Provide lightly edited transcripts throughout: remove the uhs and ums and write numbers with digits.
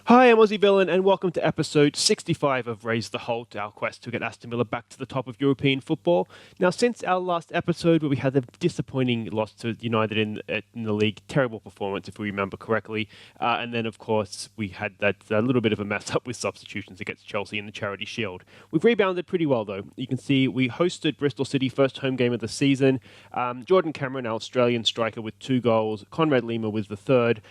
Hi, I'm Aussie Villain, and welcome to episode 65 of Raise the Halt, our quest to get Aston Villa back to the top of European football. Now, since our last episode where we had the disappointing loss to United in the league, terrible performance if we remember correctly, and then of course we had that little bit of a mess up with substitutions against Chelsea in the Charity Shield. We've rebounded pretty well though. You can see we hosted Bristol City, first home game of the season. Jordan Cameron, our Australian striker, with 2 goals. Conrad Lima was the third.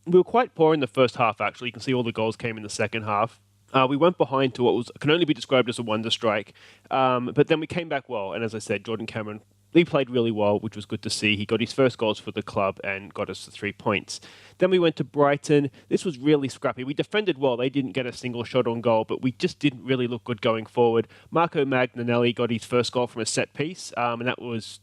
We were quite poor in the first half, actually. You can see all the goals came in the second half. We went behind to what can only be described as a wonder strike. But then we came back well. And as I said, Jordan Cameron, he played really well, which was good to see. He got his first goals for the club and got us the 3 points. Then we went to Brighton. This was really scrappy. We defended well. They didn't get a single shot on goal, but we just didn't really look good going forward. Marco Magnanelli got his first goal from a set piece, and that was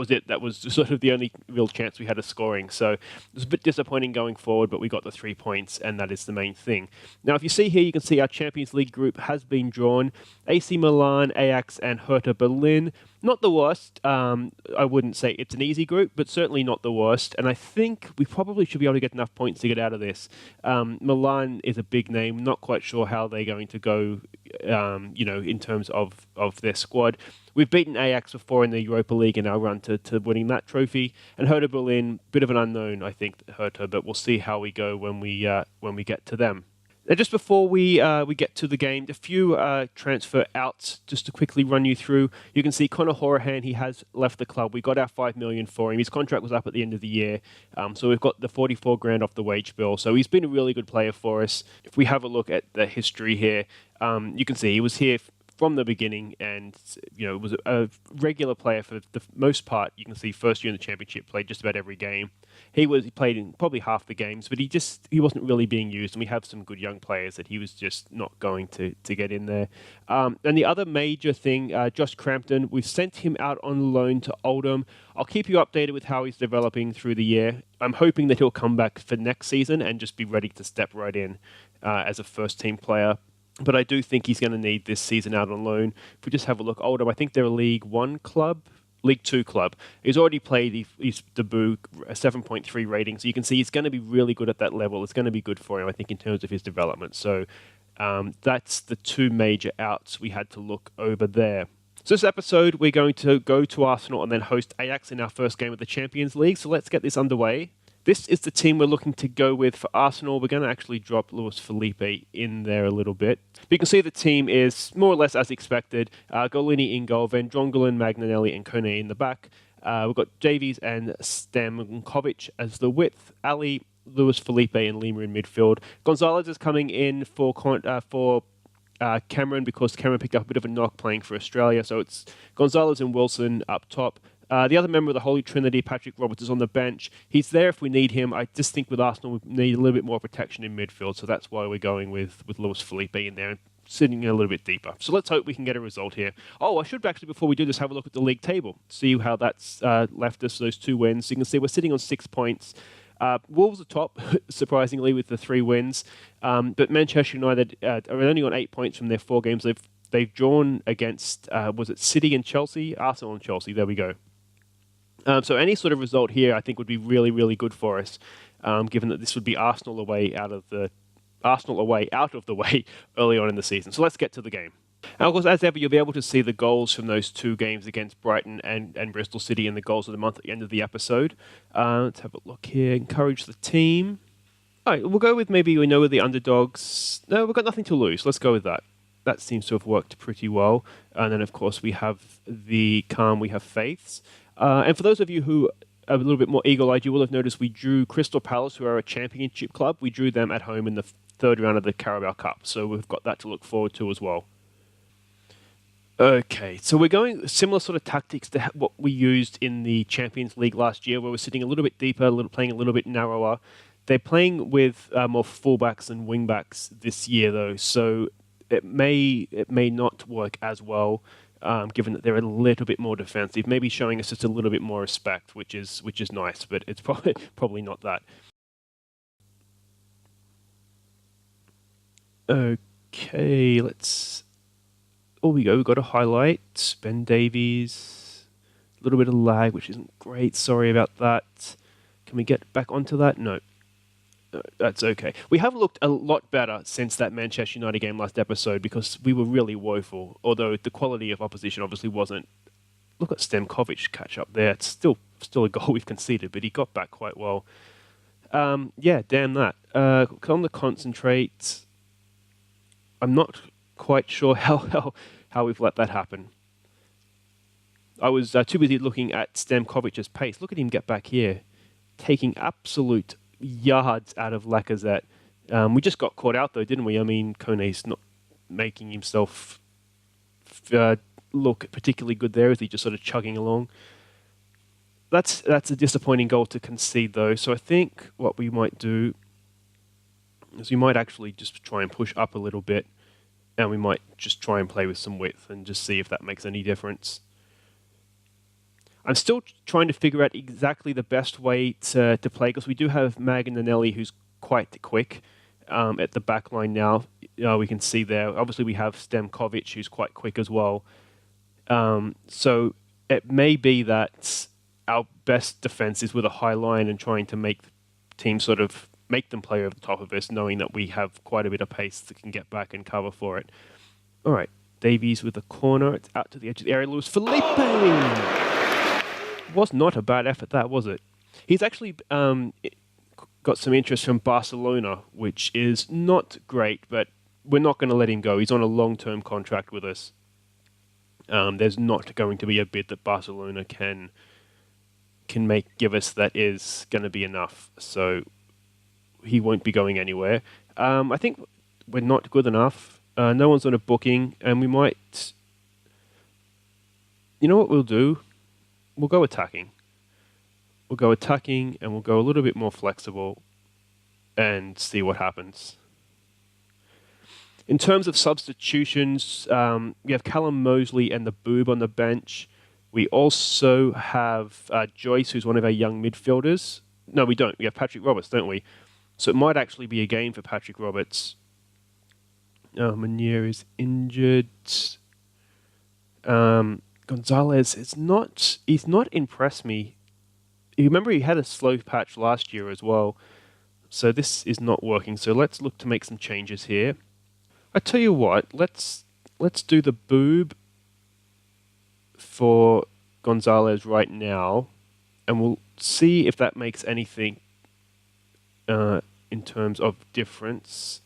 it. That was sort of the only real chance we had of scoring. So it was a bit disappointing going forward, but we got the 3 points, and that is the main thing. Now, if you see here, you can see our Champions League group has been drawn. AC Milan, Ajax, and Hertha Berlin. Not the worst. I wouldn't say it's an easy group, but certainly not the worst. And I think we probably should be able to get enough points to get out of this. Milan is a big name. Not quite sure how they're going to go, in terms of their squad. We've beaten Ajax before in the Europa League in our run to winning that trophy. And Hertha Berlin, bit of an unknown, I think, Hertha, but we'll see how we go when we get to them. Now, just before we get to the game, a few transfer outs, just to quickly run you through. You can see Conor Horahan, he has left the club. We got our $5 million for him. His contract was up at the end of the year, so we've got the 44 grand off the wage bill. So he's been a really good player for us. If we have a look at the history here, you can see he was here from the beginning, and was a regular player for the most part. You can see first year in the championship, played just about every game. He played in probably half the games, but he wasn't really being used. And we have some good young players that he was just not going to get in there. And the other major thing, Josh Crampton, we've sent him out on loan to Oldham. I'll keep you updated with how he's developing through the year. I'm hoping that he'll come back for next season and just be ready to step right in as a first team player. But I do think he's going to need this season out on loan. If we just have a look, Oldham, I think they're a League 1 club, League 2 club. He's already played his debut, a 7.3 rating, so you can see he's going to be really good at that level. It's going to be good for him, I think, in terms of his development. So that's the 2 major outs we had to look over there. So this episode, we're going to go to Arsenal and then host Ajax in our first game of the Champions League. So let's get this underway. This is the team we're looking to go with for Arsenal. We're going to actually drop Luis Felipe in there a little bit. But you can see the team is more or less as expected. Golini in goal, Van Drongelen, Magnanelli, and Kone in the back. We've got Davies and Stamkovic as the width. Ali, Luis Felipe, and Lima in midfield. Gonzalez is coming in for Cameron, because Cameron picked up a bit of a knock playing for Australia. So it's Gonzalez and Wilson up top. The other member of the Holy Trinity, Patrick Roberts, is on the bench. He's there if we need him. I just think with Arsenal, we need a little bit more protection in midfield, so that's why we're going with Luis Felipe in there and sitting a little bit deeper. So let's hope we can get a result here. Oh, I should actually, before we do this, have a look at the league table, see how that's left us, those 2 wins. So you can see we're sitting on 6 points. Wolves are top, surprisingly, with the 3 wins. But Manchester United are only on 8 points from their 4 games. They've drawn against, was it City and Chelsea? Arsenal and Chelsea, there we go. So any sort of result here, I think, would be really, really good for us, given that this would be Arsenal away out of the way early on in the season. So let's get to the game. And of course, as ever, you'll be able to see the goals from those 2 games against Brighton and Bristol City and the goals of the month at the end of the episode. Let's have a look here. Encourage the team. All right, we'll go with maybe we know we're the underdogs. No, we've got nothing to lose. Let's go with that. That seems to have worked pretty well. And then, of course, we have the calm, we have faiths. And for those of you who are a little bit more eagle-eyed, you will have noticed we drew Crystal Palace, who are a championship club. We drew them at home in the 3rd round of the Carabao Cup. So we've got that to look forward to as well. Okay, so we're going similar sort of tactics to what we used in the Champions League last year, where we're sitting a little bit deeper, playing a little bit narrower. They're playing with more fullbacks and wingbacks this year, though, so it may not work as well. Given that they're a little bit more defensive, maybe showing us just a little bit more respect, which is nice, but it's probably not that. Okay, let's. Oh, we go. We've got a highlight. Ben Davies. A little bit of lag, which isn't great. Sorry about that. Can we get back onto that? No. That's okay. We have looked a lot better since that Manchester United game last episode because we were really woeful. Although the quality of opposition obviously wasn't. Look at Stemkovic catch up there. It's still a goal we've conceded, but he got back quite well. Yeah, damn that. On the concentrate, I'm not quite sure how we've let that happen. I was too busy looking at Stemkovic's pace. Look at him get back here, taking absolute yards out of Lacazette. We just got caught out though, didn't we? I mean, Kone's not making himself look particularly good there as he just sort of chugging along. That's a disappointing goal to concede though. So I think what we might do is we might actually just try and push up a little bit, and we might just try and play with some width and just see if that makes any difference. I'm still trying to figure out exactly the best way to play because we do have Maganelli who's quite quick at the back line now. We can see there. Obviously, we have Stemkovic who's quite quick as well. So it may be that our best defense is with a high line and trying to make teams sort of make them play over the top of us, knowing that we have quite a bit of pace that can get back and cover for it. All right, Davies with the corner. It's out to the edge of the area. Luis Felipe! Was not a bad effort, that was it? He's actually got some interest from Barcelona, which is not great, but we're not going to let him go. He's on a long-term contract with us. There's not going to be a bid that Barcelona can give us that is going to be enough. So he won't be going anywhere. I think we're not good enough. No one's on a booking, and we might... You know what we'll do? We'll go attacking. We'll go attacking, and we'll go a little bit more flexible and see what happens. In terms of substitutions, we have Callum Mosley and the Boob on the bench. We also have Joyce, who's one of our young midfielders. No, we don't. We have Patrick Roberts, don't we? So it might actually be a game for Patrick Roberts. Meunier is injured. Gonzalez, he's not impressed me. You remember he had a slow patch last year as well. So this is not working. So let's look to make some changes here. I tell you what, let's do the Boob for Gonzalez right now, and we'll see if that makes anything in terms of difference.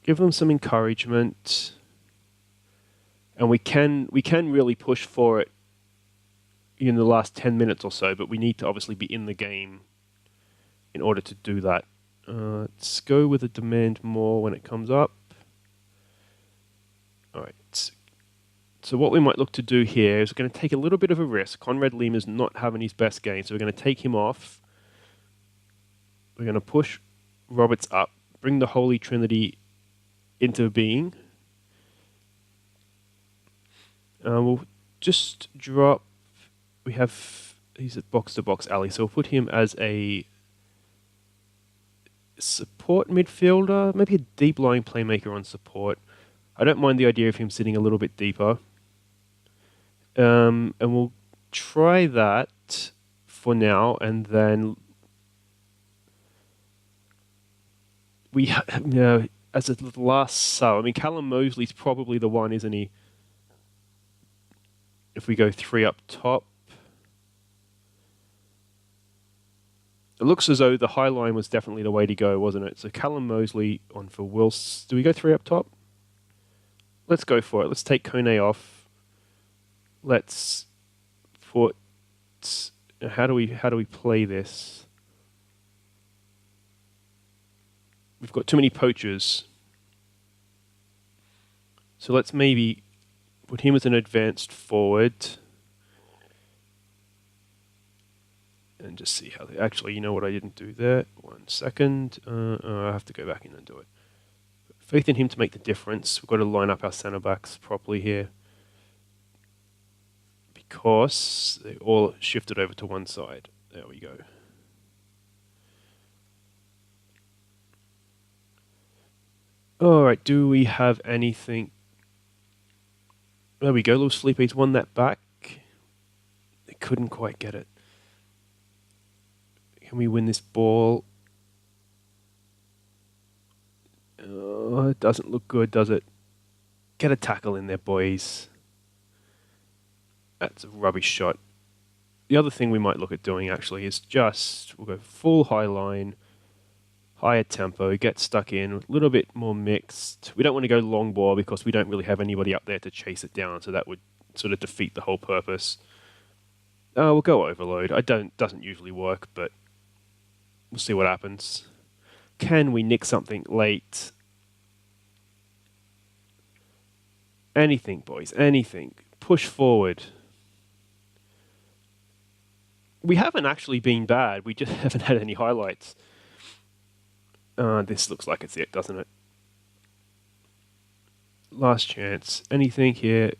Give them some encouragement, and we can really push for it in the last 10 minutes or so, but we need to obviously be in the game in order to do that. Let's go with a demand more when it comes up. All right. So what we might look to do here is we're going to take a little bit of a risk. Conrad Lima's not having his best game, so we're going to take him off. We're going to push Roberts up, bring the Holy Trinity into being. We'll just drop... He's at box-to-box alley, so we'll put him as a support midfielder, maybe a deep-lying playmaker on support. I don't mind the idea of him sitting a little bit deeper. And we'll try that for now, and then we, as a last sub, I mean, Callum Mosley's probably the one, isn't he? If we go 3 up top. It looks as though the high line was definitely the way to go, wasn't it? So Callum Mosley on for Wilson. Do we go 3 up top? Let's go for it. Let's take Kone off. Let's put... How do we play this? We've got too many poachers. So let's maybe put him as an advanced forward. And just see how actually, you know what, I didn't do there. 1 second. I have to go back in and do it. Faith in him to make the difference. We've got to line up our centre-backs properly here. Because they all shifted over to one side. There we go. Alright, do we have anything? There we go. Luis Felipe's won that back. They couldn't quite get it. Can we win this ball? Oh, it doesn't look good, does it? Get a tackle in there, boys. That's a rubbish shot. The other thing we might look at doing, actually, is we'll go full high line, higher tempo, get stuck in, a little bit more mixed. We don't want to go long ball because we don't really have anybody up there to chase it down, so that would sort of defeat the whole purpose. We'll go overload. Doesn't usually work, but we'll see what happens. Can we nick something late? Anything, boys, anything. Push forward. We haven't actually been bad. We just haven't had any highlights. This looks like it's it, doesn't it? Last chance. Anything here?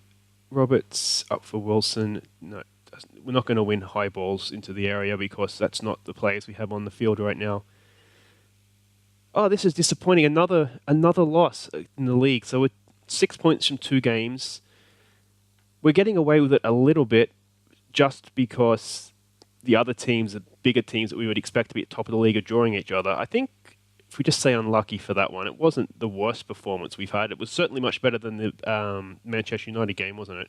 Roberts up for Wilson. No, we're not going to win high balls into the area because that's not the players we have on the field right now. Oh, this is disappointing. Another loss in the league. So we're 6 points from 2 games. We're getting away with it a little bit just because the other teams, the bigger teams that we would expect to be at top of the league, are drawing each other. I think if we just say unlucky for that one, it wasn't the worst performance we've had. It was certainly much better than the Manchester United game, wasn't it?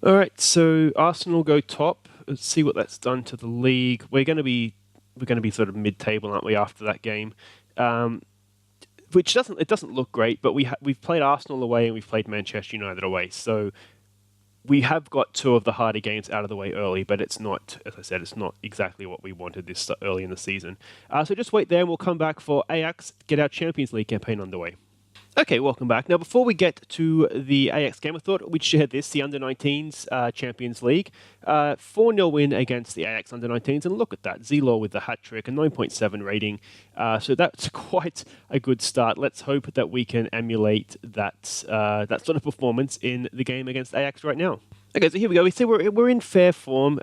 All right, so Arsenal go top. Let's see what that's done to the league. We're going to be sort of mid-table, aren't we, after that game? Which doesn't look great, but we've played Arsenal away and we've played Manchester United away. So we have got 2 of the harder games out of the way early, but it's not, as I said, it's not exactly what we wanted this early in the season. So just wait there and we'll come back for Ajax, get our Champions League campaign underway. Okay, welcome back. Now, before we get to the Ajax game, I thought we'd share this, the Under-19s Champions League. 4-0 win against the Ajax Under-19s, and look at that. Zelo with the hat-trick, a 9.7 rating. So that's quite a good start. Let's hope that we can emulate that sort of performance in the game against Ajax right now. Okay, so here we go. We see we're in fair form.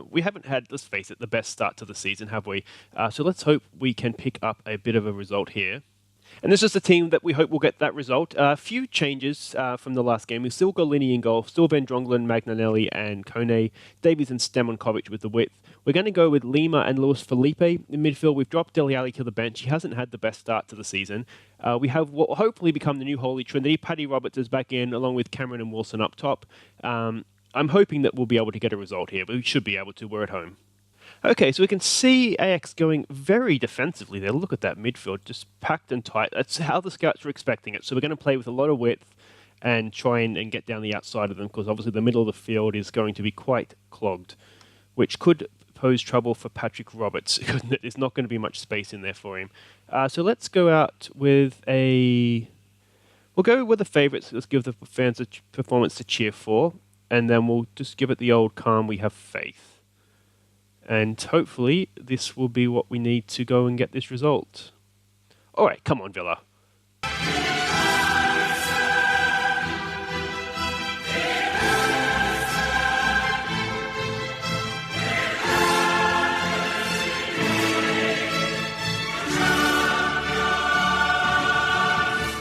We haven't had, let's face it, the best start to the season, have we? So let's hope we can pick up a bit of a result here. And this is the team that we hope will get that result. A few changes from the last game. We've still got Linney in goal, still Ben Dronglen, Magnanelli and Kone, Davies and Stemonkovic with the width. We're going to go with Lima and Luis Felipe. In midfield, we've dropped Dele Alli to the bench. He hasn't had the best start to the season. We have what will hopefully become the new Holy Trinity. Paddy Roberts is back in, along with Cameron and Wilson up top. I'm hoping that we'll be able to get a result here, but we should be able to. We're at home. Okay, so we can see Ajax going very defensively there. Look at that midfield, just packed and tight. That's how the scouts were expecting it. So we're going to play with a lot of width and try and get down the outside of them, because obviously the middle of the field is going to be quite clogged, which could pose trouble for Patrick Roberts. There's not going to be much space in there for him. So let's go out with we'll go with the favourites. Let's give the fans a performance to cheer for, and then we'll just give it the old calm, we have faith. And hopefully this will be what we need to go and get this result. All right, come on, Villa.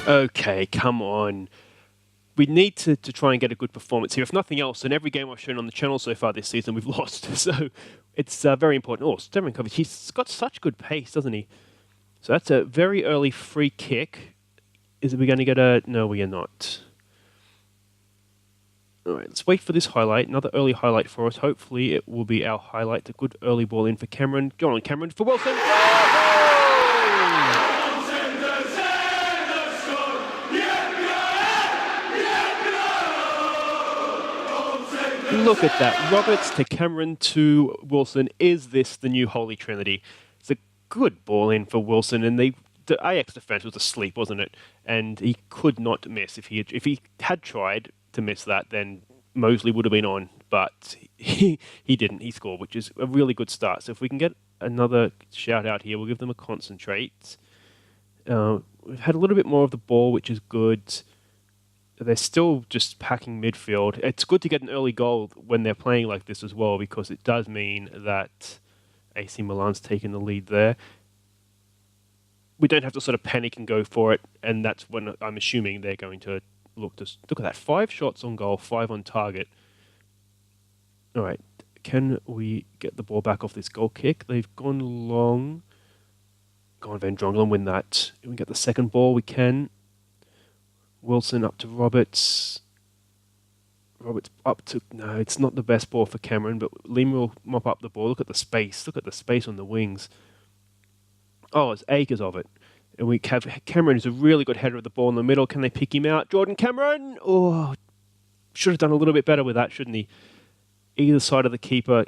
Okay, come on. We need to try and get a good performance here. If nothing else, in every game I've shown on the channel so far this season, we've lost. So it's very important. Oh, Stemonkovic, he's got such good pace, doesn't he? So that's a very early free kick. Is we going to get a... No, we are not. All right, let's wait for this highlight. Another early highlight for us. Hopefully it will be our highlight. A good early ball in for Cameron. Go on, Cameron, for Wilson. Look at that. Roberts to Cameron to Wilson. Is this the new Holy Trinity? It's a good ball in for Wilson, and the Ajax defence was asleep, wasn't it? And he could not miss. If he had tried to miss that, then Mosley would have been on, but he didn't. He scored, which is a really good start. So if we can get another shout out here, we'll give them a concentrate. We've had a little bit more of the ball, which is good. They're still just packing midfield. It's good to get an early goal when they're playing like this as well, because it does mean that AC Milan's taken the lead there. We don't have to sort of panic and go for it, and that's when I'm assuming they're going to look at that. 5 shots on goal, 5 on target. All right, Can we get the ball back off this goal kick? They've gone long. Go on, Van Drongelen, win that. Can we get the second ball? We can. Wilson up to Roberts. Roberts up to... No, it's not the best ball for Cameron, but Lima will mop up the ball. Look at the space. Look at the space on the wings. Oh, it's acres of it. And we have Cameron, who's a really good header of the ball in the middle. Can they pick him out? Jordan Cameron! Oh, should have done a little bit better with that, shouldn't he? Either side of the keeper,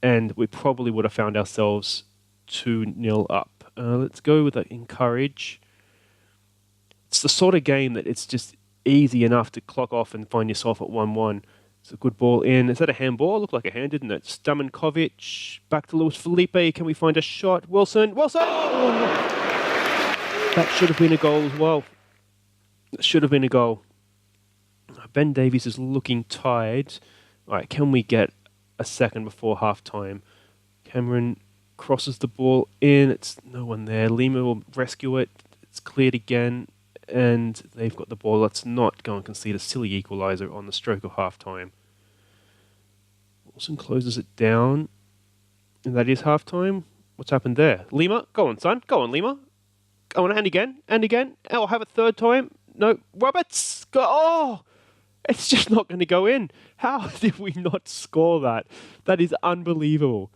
and we probably would have found ourselves 2-0 up. Let's go with the encourage. It's the sort of game that it's just easy enough to clock off and find yourself at 1-1. It's a good ball in. Is that a handball? Looked like a hand, didn't it? Stamenkovic. Back to Luis Felipe. Can we find a shot? Wilson. Wilson! Oh! That should have been a goal as well. That should have been a goal. Ben Davies is looking tired. All right, can we get a second before half-time? Cameron crosses the ball in. It's no one there. Lima will rescue it. It's cleared again. And they've got the ball. Let's not go and concede a silly equaliser on the stroke of half-time. Wilson closes it down. And that is half-time. What's happened there? Lima? Go on, son. Go on, Lima. Go on, and again. And again. I'll have a third time. No. Roberts! Go. Oh! It's just not going to go in. How did we not score that? That is unbelievable.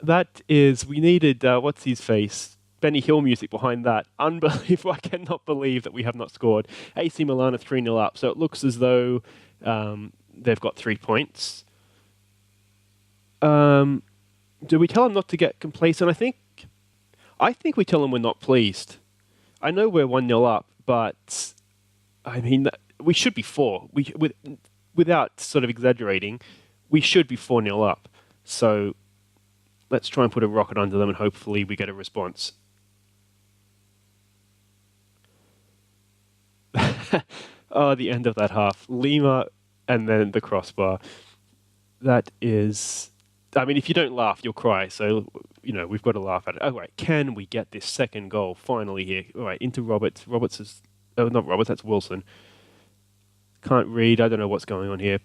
That is... We needed... what's his face? Benny Hill music behind that. Unbelievable. I cannot believe that we have not scored. AC Milan are 3-0 up, so it looks as though they've got 3 points. Do we tell them not to get complacent? I think we tell them we're not pleased. I know we're 1-0 up, but I mean, we should be 4. Without sort of exaggerating, we should be 4-0 up. So let's try and put a rocket under them and hopefully we get a response. Oh, the end of that half. Lima and then the crossbar. That is... I mean, if you don't laugh, you'll cry. So, we've got to laugh at it. Oh, right. Can we get this second goal finally here? All right, into Roberts. Roberts is... Oh, not Roberts, that's Wilson. Can't read. I don't know what's going on here.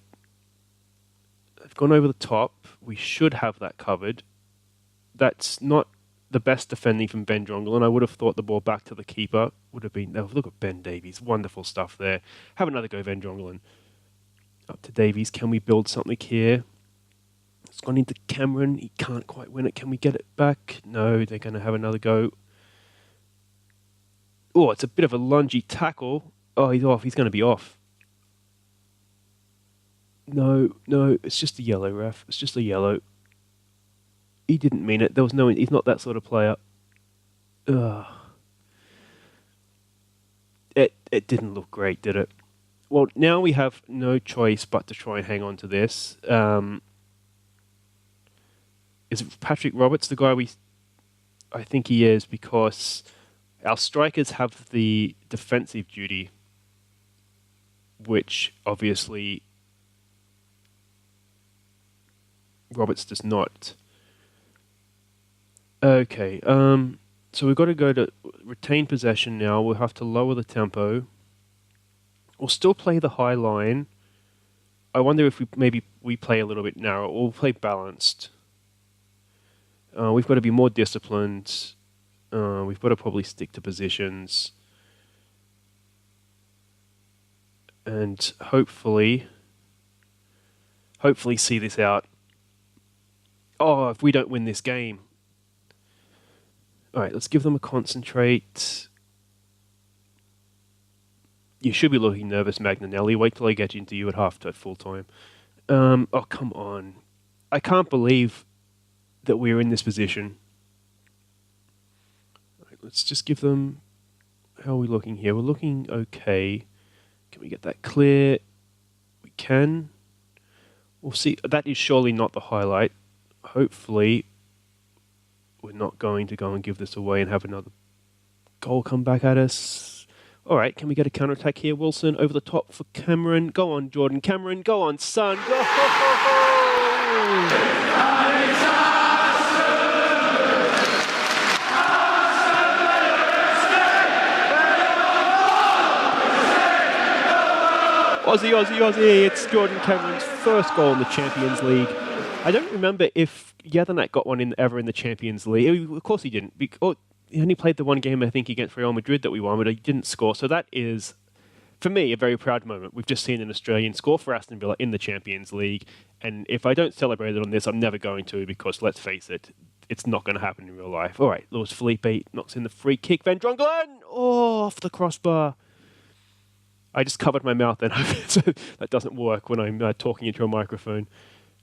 I've gone over the top. We should have that covered. That's not the best defending from Ben Drongelen. I would have thought the ball back to the keeper would have been... Oh, look at Ben Davies. Wonderful stuff there. Have another go, Ben Drongelen. Up to Davies. Can we build something here? It's gone into Cameron. He can't quite win it. Can we get it back? No, they're going to have another go. Oh, it's a bit of a lungy tackle. Oh, he's off. He's going to be off. No, it's just a yellow, ref. It's just a yellow. He didn't mean it. There was no... He's not that sort of player. Ugh. It didn't look great, did it? Well, now we have no choice but to try and hang on to this. Is it Patrick Roberts, the guy I think he is, because our strikers have the defensive duty, which obviously Roberts does not. Okay, so we've got to go to retain possession now. We'll have to lower the tempo. We'll still play the high line. I wonder if we play a little bit narrow, or we'll play balanced. We've got to be more disciplined. We've got to probably stick to positions. And hopefully see this out. Oh, if we don't win this game. All right, let's give them a concentrate. You should be looking nervous, Magnanelli. Wait till I get into you at full time. Oh, come on. I can't believe that we're in this position. All right, let's just give them... How are we looking here? We're looking okay. Can we get that clear? We can. We'll see. That is surely not the highlight. Hopefully, we're not going to go and give this away and have another goal come back at us. All right, can we get a counter-attack here? Wilson over the top for Cameron. Go on, Jordan Cameron. Go on, son. Go! Aussie, Aussie, Aussie. It's Jordan Cameron's first goal in the Champions League. I don't remember if Yathernak got one ever in the Champions League. Of course he didn't. He only played the one game, I think, against Real Madrid that we won, but he didn't score. So that is, for me, a very proud moment. We've just seen an Australian score for Aston Villa in the Champions League. And if I don't celebrate it on this, I'm never going to, because let's face it, it's not going to happen in real life. All right, Luis Felipe knocks in the free kick. Van Drongelen! Oh, off the crossbar. I just covered my mouth then. So that doesn't work when I'm talking into a microphone.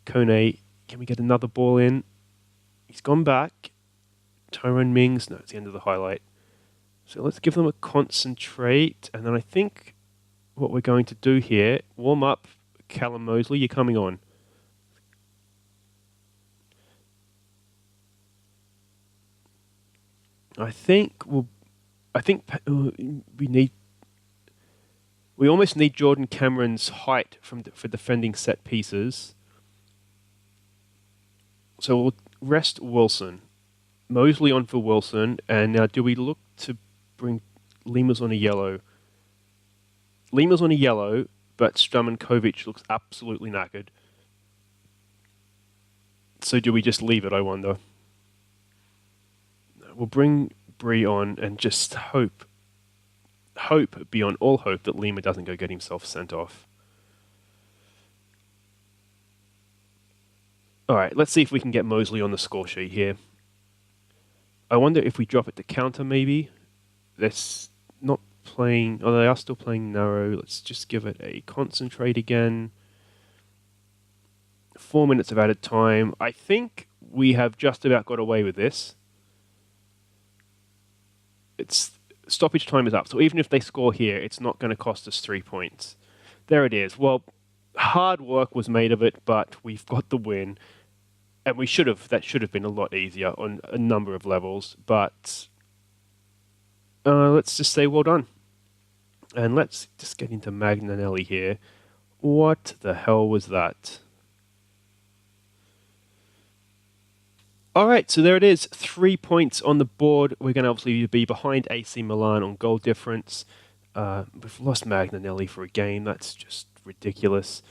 Kone, can we get another ball in? He's gone back. Tyrone Mings. No, it's the end of the highlight. So let's give them a concentrate. And then I think what we're going to do here, warm up. Callum Mosley, you're coming on. I think we almost need Jordan Cameron's height for defending set pieces. So we'll rest Wilson. Mosley on for Wilson. And now do we look to bring Limas on a yellow? Lima's on a yellow, but Stramenkovic looks absolutely knackered. So do we just leave it, I wonder? We'll bring Bree on and just hope beyond all hope that Lima doesn't go get himself sent off. All right, let's see if we can get Mosley on the score sheet here. I wonder if we drop it to counter maybe. They're not playing... Oh, they are still playing narrow. Let's just give it a concentrate again. 4 minutes of added time. I think we have just about got away with this. Stoppage time is up, so even if they score here, it's not going to cost us 3 points. There it is. Well, hard work was made of it, but we've got the win. And that should have been a lot easier on a number of levels, but let's just say well done. And let's just get into Magnanelli here. What the hell was that? All right, so there it is. 3 points on the board. We're going to obviously be behind AC Milan on goal difference. We've lost Magnanelli for a game. That's just ridiculous.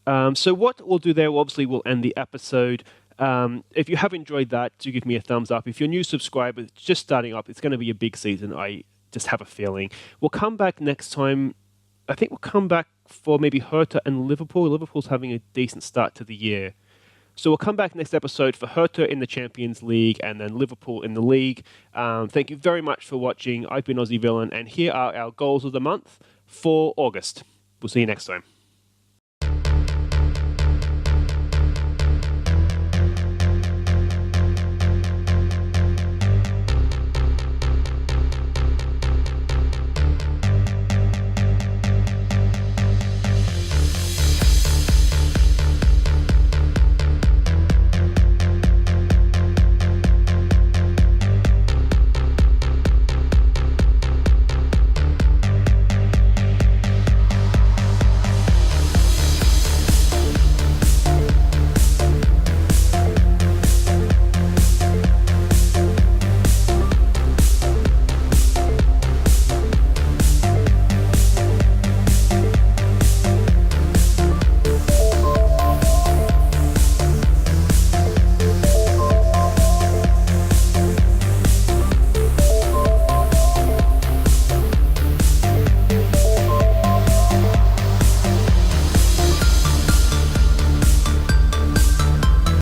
So what we'll do there, obviously, we'll end the episode. If you have enjoyed that, do give me a thumbs up. If you're a new subscriber, just starting up, it's going to be a big season. I just have a feeling. We'll come back next time. I think we'll come back for maybe Hertha and Liverpool. Liverpool's having a decent start to the year. So we'll come back next episode for Hertha in the Champions League and then Liverpool in the league. Thank you very much for watching. I've been Aussie Villain, and here are our goals of the month for August. We'll see you next time.